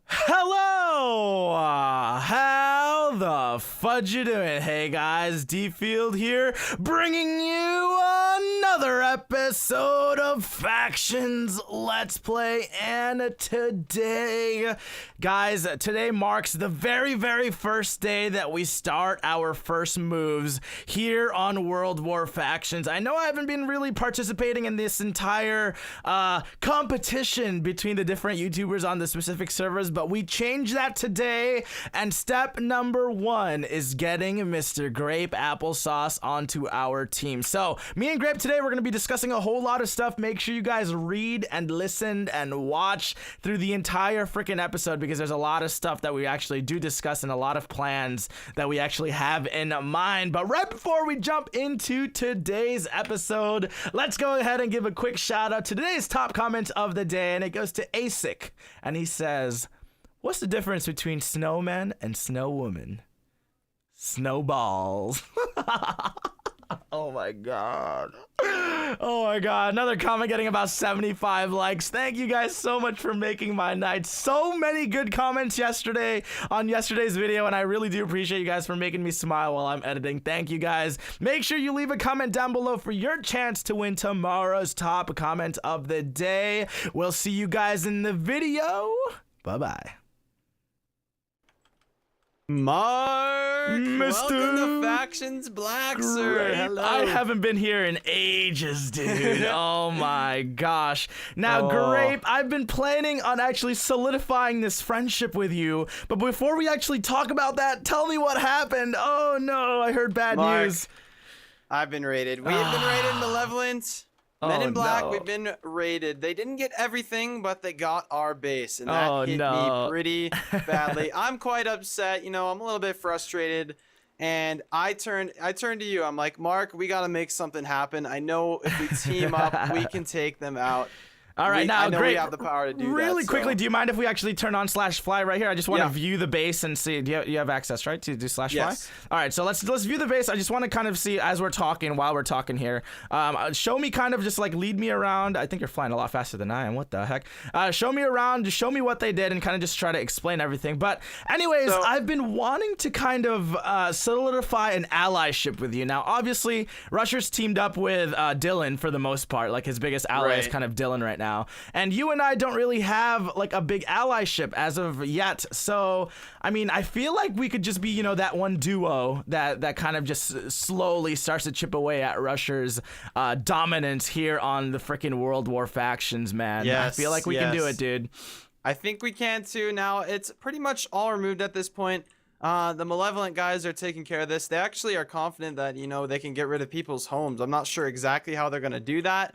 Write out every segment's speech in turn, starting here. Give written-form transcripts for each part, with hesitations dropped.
Hello! How the fudge you doing? Hey guys, DfieldMark here, bringing you another episode of Factions Let's Play, and today, guys, today marks the very first day that we start our first moves here on World War Factions. I know I haven't been really participating in this entire competition between the different YouTubers on the specific servers, but we changed that today, and step number 1 is getting Mr. Grape Applesauce onto our team. So, me and Grape today, we're going to be discussing a whole lot of stuff. Make sure you guys read and listen and watch through the entire freaking episode, because there's a lot of stuff that we actually do discuss and a lot of plans that we actually have in mind. But right before we jump into today's episode, let's go ahead and give a quick shout out to today's top comment of the day, and it goes to ASIC, and he says, "What's the difference between snowmen and snow women?" Snowballs. Oh my god. Oh my god. Another comment getting about 75 likes. Thank you guys so much for making my night. So many good comments yesterday on yesterday's video, and I really do appreciate you guys for making me smile while I'm editing. Thank you guys. Make sure you leave a comment down below for your chance to win tomorrow's top comment of the day. We'll see you guys in the video. Bye-bye. Mark, Mr. welcome to Factions Black, sir. Hello. I haven't been here in ages, dude. Oh my gosh. Now, Grape, I've been planning on actually solidifying this friendship with you, but before we actually talk about that, tell me what happened. Oh no, I heard bad news. I've been raided. We've been raided, Malevolent. Men in Black, no. we've been raided. They didn't get everything, but they got our base, and that hit me pretty badly. I'm quite upset. You know, I'm a little bit frustrated, and I turned to you. I'm like, Mark, we got to make something happen. I know if we team up, we can take them out. All right, now, I know Grape, we have the power to do that. Really quickly, do you mind if we actually turn on /fly right here? I just want to view the base and see. Do you have access, right, to do /fly? Yes. All right, so let's view the base. I just want to kind of see as we're talking, while we're talking here. Show me kind of just like lead me around. I think you're flying a lot faster than I am. What the heck? Show me around. Just show me what they did and kind of just try to explain everything. But anyways, I've been wanting to kind of solidify an allyship with you. Now, obviously, Rusher's teamed up with Dylan for the most part. Like his biggest ally is kind of Dylan right now, and you and I don't really have like a big allyship as of yet. So, I mean, I feel like we could just be, you know, that one duo that kind of just slowly starts to chip away at Rusher's dominance here on the freaking World War Factions, man. Yes, I feel like we can do it, dude. I think we can too. Now, it's pretty much all removed at this point. The Malevolent guys are taking care of this. They actually are confident that, you know, they can get rid of people's homes. I'm not sure exactly how they're going to do that.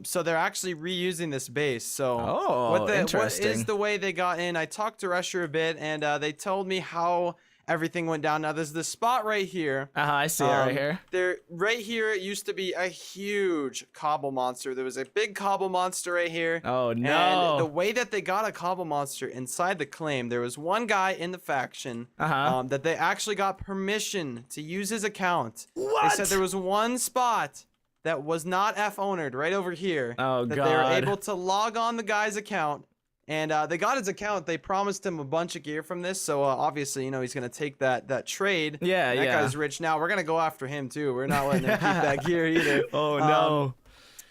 So they're actually reusing this base. So interesting. What is the way they got in? I talked to Rusher a bit, and they told me how everything went down. Now, there's this spot right here. I see it right here. Right here, it used to be a huge cobble monster. There was a big cobble monster right here. Oh, no. And the way that they got a cobble monster inside the claim, there was one guy in the faction that they actually got permission to use his account. What? They said there was one spot that was not F-ownered right over here. Oh, that God. they were able to log on the guy's account. And they got his account. They promised him a bunch of gear from this. So obviously, you know, he's going to take that trade. Yeah, that guy's rich now. We're going to go after him, too. We're not letting him keep that gear either. Oh, no.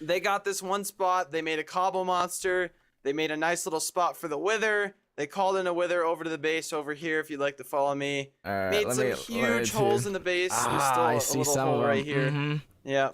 They got this one spot. They made a cobble monster. They made a nice little spot for the wither. They called in a wither over to the base over here, if you'd like to follow me. Made some huge holes in the base. There's still a little hole right here. Yeah.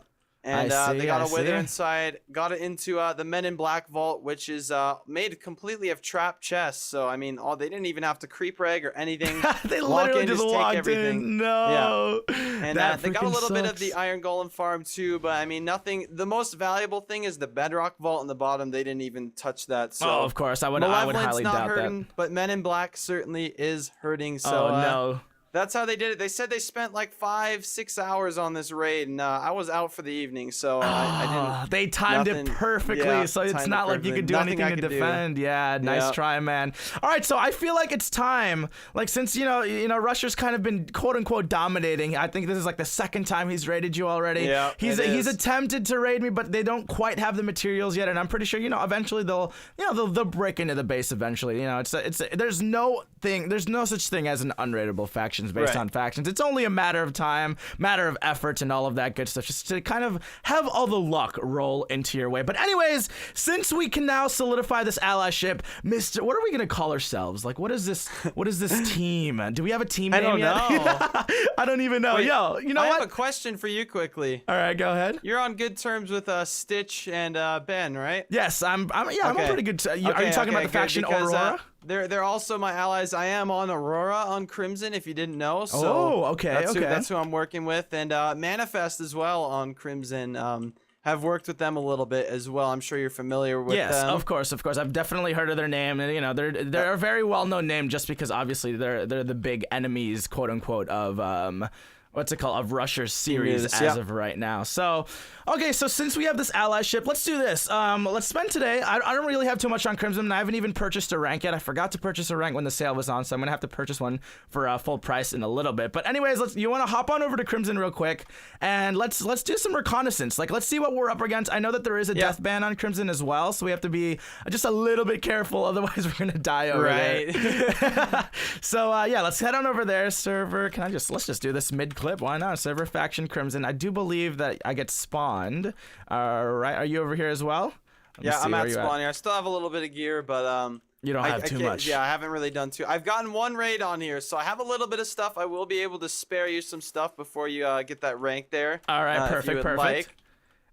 And they got a wither inside, got it into the Men in Black vault, which is made completely of trap chests. So, I mean, they didn't even have to creep reg or anything. They literally just walked everything. in. No. Yeah. And they got a little bit of the Iron Golem farm, too. But, I mean, nothing. The most valuable thing is the Bedrock vault in the bottom. They didn't even touch that. So, of course. I would highly doubt hurting, that. But Men in Black certainly is hurting. So, no. That's how they did it. They said they spent like 5-6 hours on this raid, and I was out for the evening, so I didn't. They timed it perfectly, so it's not like you could do anything to defend. Yeah, nice try, man. All right, so I feel like it's time. Like since you know, Rusher's kind of been quote unquote dominating. I think this is like the second time he's raided you already. Yeah, he's attempted to raid me, but they don't quite have the materials yet, and I'm pretty sure eventually they'll break into the base eventually. There's no such thing as an unraidable faction based on factions. It's only a matter of time, matter of effort, and all of that good stuff, just to kind of have all the luck roll into your way. But anyways, since we can now solidify this allyship, Mr. What are we gonna call ourselves? Like, what is this team? Do we have a team name yet? I don't know. I don't even know. Wait, Yo, you know what? I have a question for you quickly. All right, go ahead. You're on good terms with Stitch and Ben, right? Yes, I'm on pretty good. Are you talking about the faction Aurora? They're also my allies. I am on Aurora on Crimson, if you didn't know. So that's who I'm working with, and Manifest as well on Crimson. Have worked with them a little bit as well. I'm sure you're familiar with them. Yes, of course. I've definitely heard of their name, and they're a very well-known name just because obviously they're the big enemies, quote unquote, of what's it called, of Rusher's series as of right now. So, okay, so since we have this allyship, let's do this. Let's spend today. I don't really have too much on Crimson, and I haven't even purchased a rank yet. I forgot to purchase a rank when the sale was on, so I'm gonna have to purchase one for full price in a little bit. But anyways, you want to hop on over to Crimson real quick, and let's do some reconnaissance. Like, let's see what we're up against. I know that there is a death ban on Crimson as well, so we have to be just a little bit careful, otherwise we're gonna die over there. So yeah, let's head on over there. Server, let's just do this mid clip. Why not? Server faction Crimson. I do believe that I get spawned. Right? Are you over here as well? I'm at spawn here. I still have a little bit of gear, but you don't have too much. Yeah, I haven't really done too. I've gotten one raid on here, so I have a little bit of stuff. I will be able to spare you some stuff before you get that rank there. All right, perfect. Like.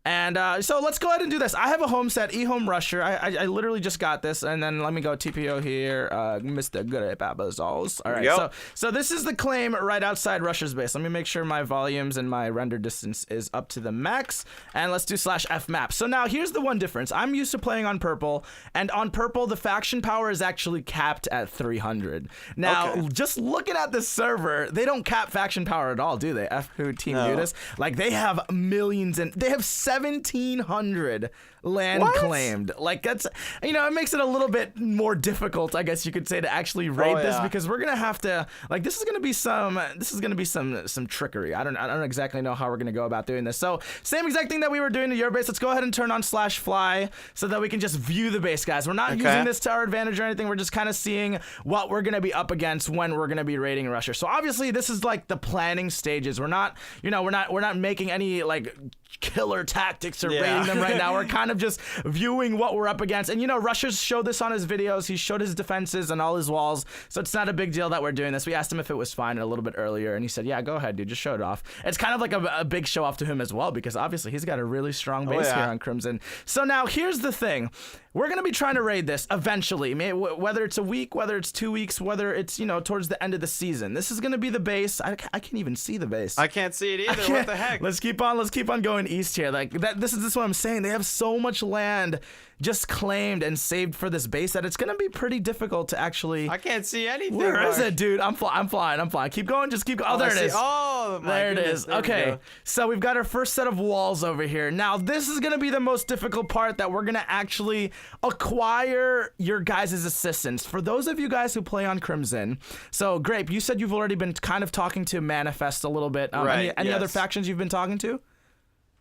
And so let's go ahead and do this. I have a home set, eHome Rusher. I literally just got this, and then let me go TPO here, Mr. Good@Babazals. All right, so this is the claim right outside Rusher's base. Let me make sure my volumes and my render distance is up to the max, and let's do /F map. So now here's the one difference. I'm used to playing on purple, and on purple the faction power is actually capped at 300. Now, just looking at this server, they don't cap faction power at all, do they? Who Team Nudis? Like, they have millions, and they have 1,700 land claimed. Like, that's, it makes it a little bit more difficult, I guess you could say, to actually raid this, because we're gonna have to, like, this is gonna be some trickery. I don't exactly know how we're gonna go about doing this. So same exact thing that we were doing to your base. Let's go ahead and turn on /fly so that we can just view the base, guys. We're not using this to our advantage or anything. We're just kind of seeing what we're gonna be up against when we're gonna be raiding Rusher. So obviously this is like the planning stages. We're not, we're not making any like killer tactics or raiding them right now. We're kind of just viewing what we're up against. And Rusher's showed this on his videos. He showed his defenses and all his walls, so it's not a big deal that we're doing this. We asked him if it was fine a little bit earlier, and he said, yeah, go ahead, dude, just show it off. It's kind of like a big show off to him as well, because obviously he's got a really strong base here on Crimson. So now here's the thing. We're going to be trying to raid this eventually, whether it's a week, whether it's 2 weeks, whether it's, towards the end of the season. This is going to be the base. I can't even see the base. I can't see it either. What the heck? Let's keep on going east here. Like, this is what I'm saying. They have so much land just claimed and saved for this base that it's going to be pretty difficult to actually... I can't see anything. Where is it, dude? I'm flying. Keep going. Just keep going. Oh, there it is. Oh, my there goodness. It is. Okay, so we've got our first set of walls over here. Now, this is going to be the most difficult part, that we're going to actually acquire your guys' assistance. For those of you guys who play on Crimson, so Grape, you said you've already been kind of talking to Manifest a little bit. Any other factions you've been talking to?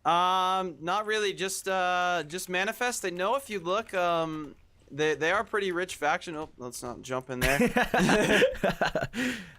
Not really, just Manifest. I know if you look, they are pretty rich faction. Oh, let's not jump in there.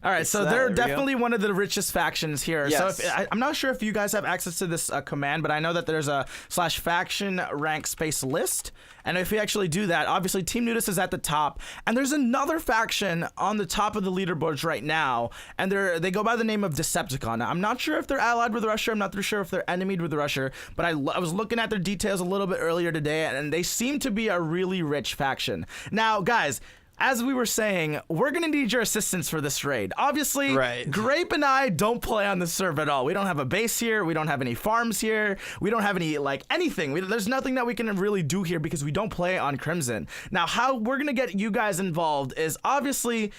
All right, so they're definitely one of the richest factions here. Yes. So I'm not sure if you guys have access to this command, but I know that there's a /faction rank space list. And if we actually do that, obviously Team Nudis is at the top, and there's another faction on the top of the leaderboards right now, and they go by the name of Decepticon. Now, I'm not sure if they're allied with Russia. I'm not too sure if they're enemied with Russia, but I was looking at their details a little bit earlier today, and they seem to be a really rich faction. Now, guys, as we were saying, we're going to need your assistance for this raid. Obviously, Grape and I don't play on this server at all. We don't have a base here. We don't have any farms here. We don't have any, anything. There's nothing that we can really do here because we don't play on Crimson. Now, how we're going to get you guys involved is obviously...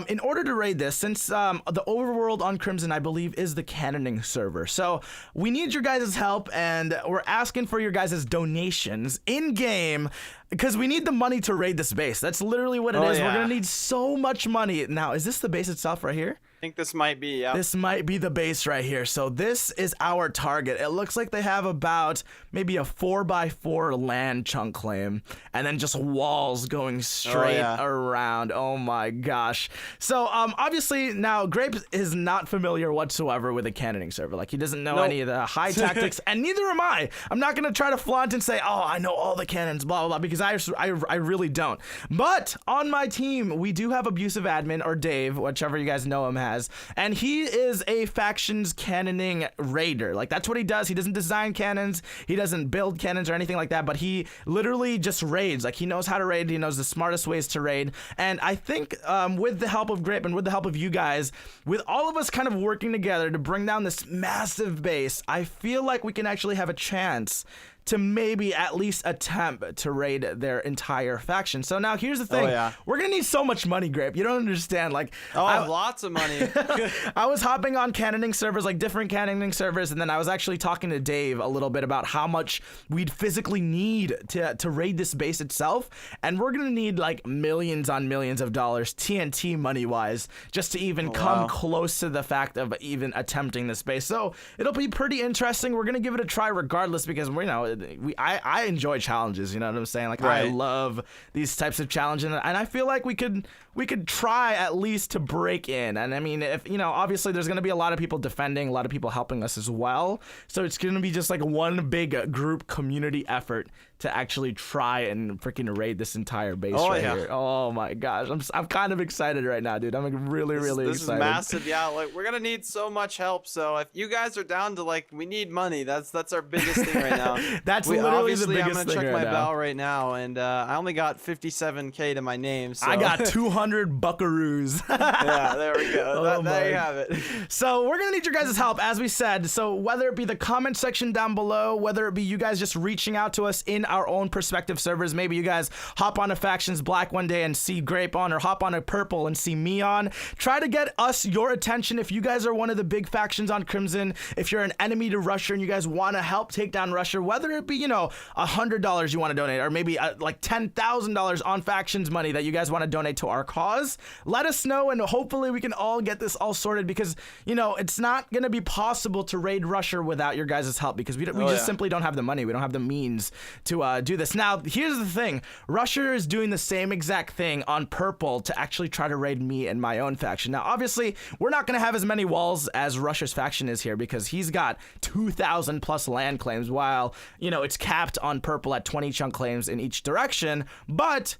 in order to raid this, since the overworld on Crimson, I believe, is the cannoning server. So we need your guys' help, and we're asking for your guys' donations in-game because we need the money to raid this base. That's literally what it is. Yeah. We're going to need so much money. Now, is this the base itself right here? I think this might be, yeah. This might be the base right here. So this is our target. It looks like they have about maybe a 4x4 land chunk claim and then just walls going straight around. Oh my gosh. So obviously now Grape is not familiar whatsoever with a cannoning server. Like he doesn't know any of the high tactics, and neither am I. I'm not going to try to flaunt and say, oh, I know all the cannons, blah, blah, blah, because I really don't. But on my team, we do have Abusive Admin, or Dave, whichever you guys know him as, and he is a factions cannoning raider. Like that's what he does. He doesn't design cannons, he doesn't build cannons or anything like that, but he literally just raids. Like he knows how to raid, he knows the smartest ways to raid. And I think with the help of Grape and with the help of you guys, with all of us kind of working together to bring down this massive base, I feel like we can actually have a chance to maybe at least attempt to raid their entire faction. So now here's the thing. We're gonna need so much money, Grape. You don't understand. Like, lots of money. I was hopping on cannoning servers, like different cannoning servers, and then I was actually talking to Dave a little bit about how much we'd physically need to raid this base itself. And we're gonna need like millions on millions of dollars, TNT money-wise, just to even come close to the fact of even attempting this base. So it'll be pretty interesting. We're gonna give it a try regardless, because I enjoy challenges, you know what I'm saying? Like I love these types of challenges, and I feel like we could try at least to break in. And I mean, if obviously there's gonna be a lot of people defending, a lot of people helping us as well. So it's gonna be just like one big group community effort to actually try and freaking raid this entire base here. Oh my gosh, I'm kind of excited right now, dude. I'm like really excited. This is massive. Yeah, like we're gonna need so much help. So if you guys are down to we need money. That's our biggest thing right now. That's literally the biggest thing. I'm gonna check my bell right now, and I only got 57K to my name. So. I got 200 buckaroos. Yeah, there we go. There you have it. So we're gonna need your guys' help, as we said. So whether it be the comment section down below, whether it be you guys just reaching out to us in our own perspective servers, maybe you guys hop on a Factions Black one day and see Grape on, or hop on a Purple and see me on. Try to get us your attention. If you guys are one of the big factions on Crimson, if you're an enemy to Rusher and you guys want to help take down Rusher, whether it be $100 you want to donate, or maybe like $10,000 on factions money that you guys want to donate to our cause, let us know, and hopefully we can all get this all sorted, because it's not gonna be possible to raid Rusher without your guys' help, because we just simply don't have the money, we don't have the means to do this. Now here's the thing, Rusher is doing the same exact thing on Purple to actually try to raid me and my own faction. Now obviously we're not gonna have as many walls as Rusher's faction is here, because he's got 2,000 plus land claims, while it's capped on Purple at 20 chunk claims in each direction. But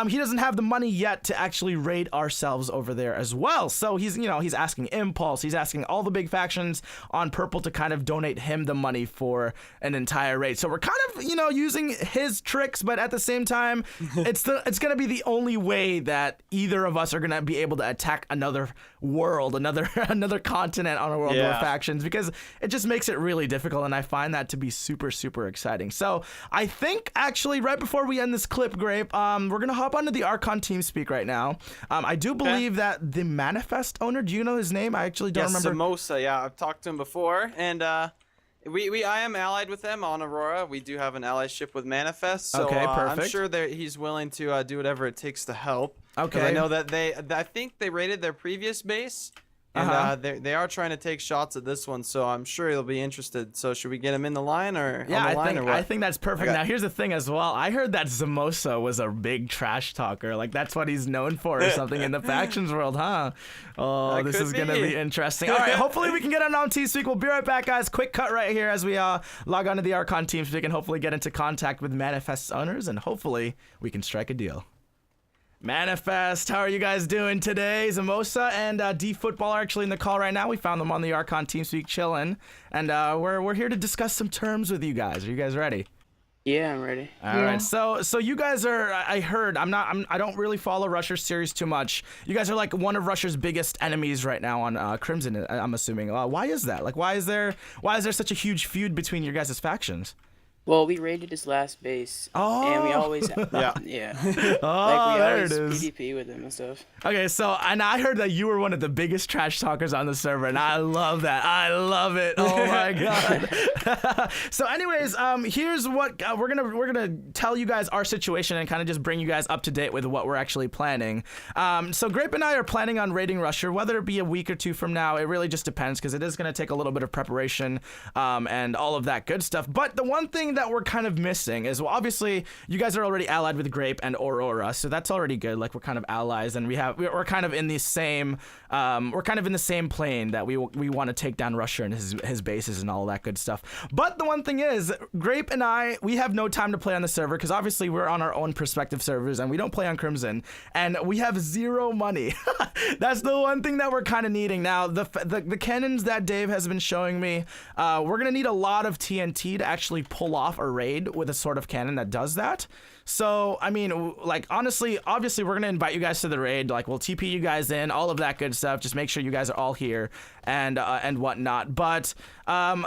he doesn't have the money yet to actually raid ourselves over there as well. So he's asking Impulse, he's asking all the big factions on Purple to kind of donate him the money for an entire raid. So we're kind of, using his tricks, but at the same time, it's gonna be the only way that either of us are gonna be able to attack another world, another continent on a world of factions, because it just makes it really difficult, and I find that to be super exciting. So I think actually right before we end this clip, Grape, we're gonna hop onto the Archon TeamSpeak right now. I do believe that the Manifest owner, do you know his name? I actually don't remember. Samosa, yeah, I've talked to him before, and I am allied with them on Aurora. We do have an allyship with Manifest, so okay, perfect. I'm sure he's willing to do whatever it takes to help. Okay. I know that I think they raided their previous base, and they are trying to take shots at this one, so I'm sure he'll be interested. So should we get him in the line, or I think that's perfect. Now here's the thing as well. I heard that Zamosa was a big trash talker. Like that's what he's known for, or something in the factions world, huh? Oh, this is gonna be interesting. All right, hopefully we can get on TeamSpeak. We'll be right back, guys. Quick cut right here as we log on to the Archon TeamSpeak and hopefully get into contact with Manifest's owners, and hopefully we can strike a deal. Manifest, how are you guys doing today? Zamosa and DFootball are actually in the call right now. We found them on the Archon TeamSpeak chilling, and we're here to discuss some terms with you guys. Are you guys ready? Yeah, I'm ready. All right. So you guys are, I heard, I don't really follow Rusher's series too much. You guys are like one of Rusher's biggest enemies right now on Crimson, I'm assuming. Why is that? Like, why is there such a huge feud between your guys' factions? Well, we raided his last base, and we always yeah, Oh, like we there always it is. PvP with him and stuff. Okay, so and I heard that you were one of the biggest trash talkers on the server, and I love that. I love it. Oh my god. So, anyways, here's what we're gonna tell you guys our situation and kind of just bring you guys up to date with what we're actually planning. So Grape and I are planning on raiding Rusher, whether it be a week or two from now. It really just depends because it is gonna take a little bit of preparation and all of that good stuff. But the one thing that we're kind of missing is, well, obviously you guys are already allied with Grape and Aurora, so that's already good. Like, we're kind of allies, and we're kind of in the same plane that we want to take down Rusher and his bases and all that good stuff. But the one thing is, Grape and I, we have no time to play on the server because obviously we're on our own prospective servers and we don't play on Crimson, and we have zero money. That's the one thing that we're kind of needing now. The cannons that Dave has been showing me, we're gonna need a lot of TNT to actually pull off a raid with a sort of cannon that does that. So, I mean, like, honestly, obviously, we're going to invite you guys to the raid. Like, we'll TP you guys in, all of that good stuff. Just make sure you guys are all here and whatnot. But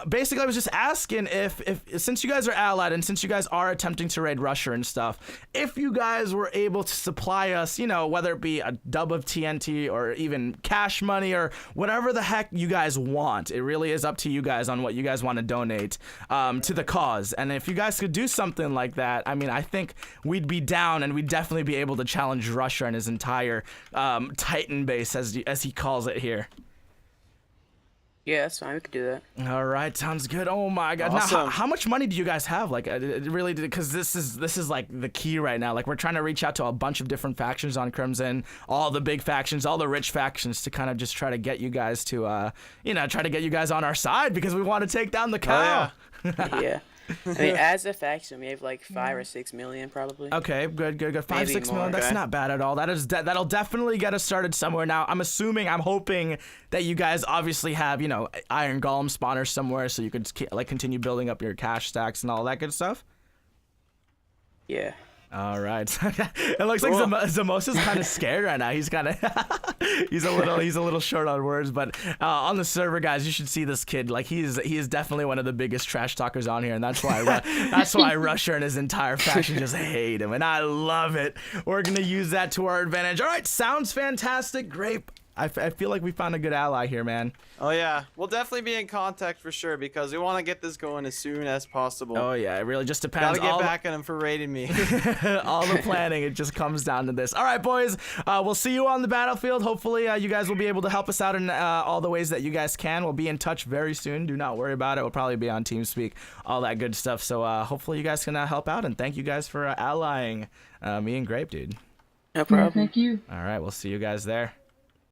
basically, I was just asking if since you guys are allied and since you guys are attempting to raid Rusher and stuff, if you guys were able to supply us, you know, whether it be a dub of TNT or even cash money or whatever the heck you guys want. It really is up to you guys on what you guys want to donate to the cause. And if you guys could do something like that, I mean, I think we'd be down and we'd definitely be able to challenge Rusher and his entire Titan base, as he calls it here. Yeah, that's fine. We could do that. All right, sounds good. Oh my god! Awesome. Now, how much money do you guys have? Like, it really, because this is like the key right now. Like, we're trying to reach out to a bunch of different factions on Crimson, all the big factions, all the rich factions, to kind of just try to get you guys to, try to get you guys on our side because we want to take down the cow. Oh, Yeah. I mean, as a faction, we have like 5 or 6 million probably. Okay, good. 5, Maybe 6 more. million. That's Okay. not bad at all. That'll definitely get us started somewhere. Now, I'm hoping that you guys obviously have, Iron Golem spawners somewhere, so you could continue building up your cash stacks and all that good stuff. Yeah. All right. It looks like Zamos is kind of scared right now. He's kind of he's a little short on words, but on the server, guys, you should see this kid. Like, he is definitely one of the biggest trash talkers on here, and that's why Rusher and his entire faction just hate him, and I love it. We're gonna use that to our advantage. All right, sounds fantastic. Grape. I feel like we found a good ally here, man. Oh yeah, we'll definitely be in contact for sure because we want to get this going as soon as possible. Oh yeah, it really just depends. Gotta get back at him for raiding me. All the planning, it just comes down to this. All right, boys, we'll see you on the battlefield. Hopefully, you guys will be able to help us out in all the ways that you guys can. We'll be in touch very soon. Do not worry about it. We'll probably be on TeamSpeak, all that good stuff. So hopefully you guys can help out, and thank you guys for allying me and Grape, dude. No problem. Thank you. All right, we'll see you guys there.